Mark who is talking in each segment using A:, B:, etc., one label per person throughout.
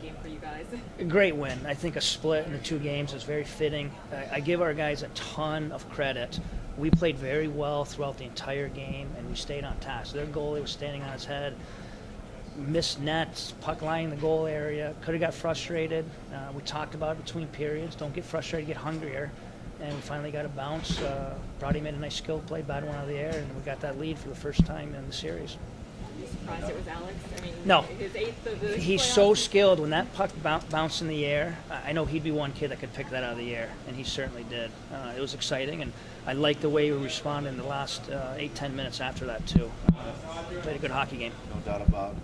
A: game for you guys?
B: A great win. I think a split in the two games is very fitting. I give our guys a ton of credit. We played very well throughout the entire game, and we stayed on task. Their goalie was standing on his head, missed nets, puck line in the goal area, could have got frustrated. We talked about it between periods. Don't get frustrated, get hungrier. And we finally got a bounce. Brought him in a nice skill play, batted one out of the air, and we got that lead for the first time in the series.
A: Are you surprised it was Alex? I mean,
B: No.
A: his eighth of the
B: He's
A: playoffs.
B: so skilled. When that puck bounced in the air, I know he'd be one kid that could pick that out of the air, and he certainly did. It was exciting, and I liked the way we responded in the last 8-10 minutes after that, too. Played a good hockey game.
C: No doubt about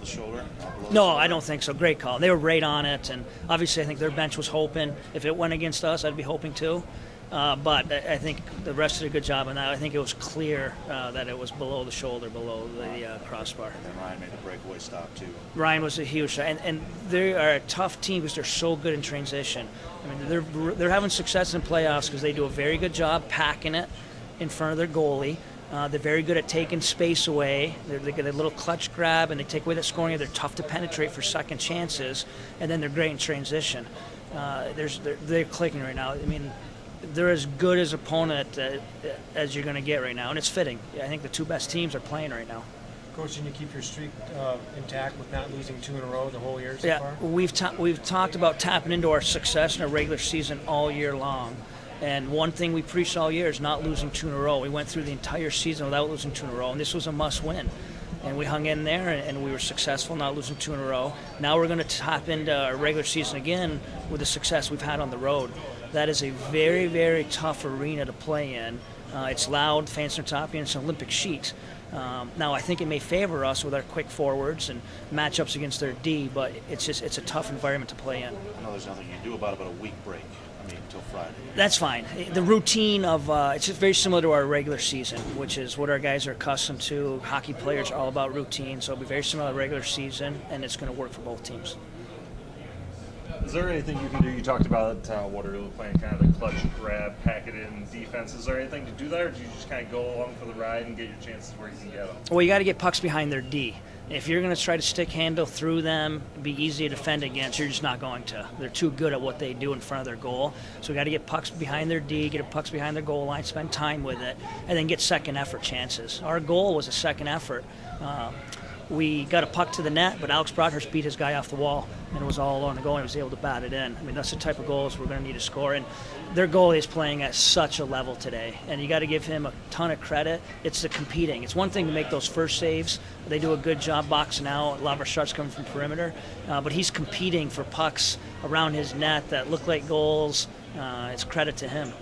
C: the shoulder?
B: No, I don't think so. Great call. They were right on it, and obviously I think their bench was hoping. If it went against us, I'd be hoping too. But I think the rest did a good job on that. I think it was clear that it was below the shoulder, below the crossbar.
C: And then Ryan made the breakaway stop, too.
B: Ryan was a huge shot, and they are a tough team because they're so good in transition. I mean, they're having success in playoffs because they do a very good job packing it in front of their goalie. They're very good at taking space away. They get a little clutch grab, and they take away that scoring. They're tough to penetrate for second chances, and then they're great in transition. They're clicking right now. I mean, they're as good as opponent as you're going to get right now, and it's fitting. I think the two best teams are playing right now.
D: Coach, can you keep your streak intact with not losing two in a row the whole year so far?
B: We've talked about tapping into our success in a regular season all year long. And one thing we preached all year is not losing two in a row. We went through the entire season without losing two in a row, and this was a must-win. And we hung in there, and we were successful, not losing two in a row. Now we're going to tap into our regular season again with the success we've had on the road. That is a very, very tough arena to play in. It's loud, fans are top, and it's an Olympic sheet. Now I think it may favor us with our quick forwards and matchups against their D, but it's a tough environment to play in.
C: I know there's nothing you can do about it, but a week break. I mean, until Friday.
B: That's fine. The routine of it's just very similar to our regular season, which is what our guys are accustomed to. Hockey players are all about routine, so it'll be very similar to the regular season, and it's going to work for both teams.
E: Is there anything you can do? You talked about Waterloo playing kind of the clutch grab, pack it in defense. Is there anything to do there, or do you just kind of go along for the ride and get your chances where you can get them?
B: Well, you got to get pucks behind their D. If you're going to try to stick handle through them, be easy to defend against, you're just not going to. They're too good at what they do in front of their goal. So we got to get pucks behind their D, get pucks behind their goal line, spend time with it, and then get second effort chances. Our goal was a second effort. We got a puck to the net, but Alex Broadhurst beat his guy off the wall, and it was all along the goal, and he was able to bat it in. I mean, that's the type of goals we're going to need to score, and their goalie is playing at such a level today, and you got to give him a ton of credit. It's the competing. It's one thing to make those first saves. They do a good job boxing out. A lot of our shots coming from perimeter, but he's competing for pucks around his net that look like goals. It's credit to him.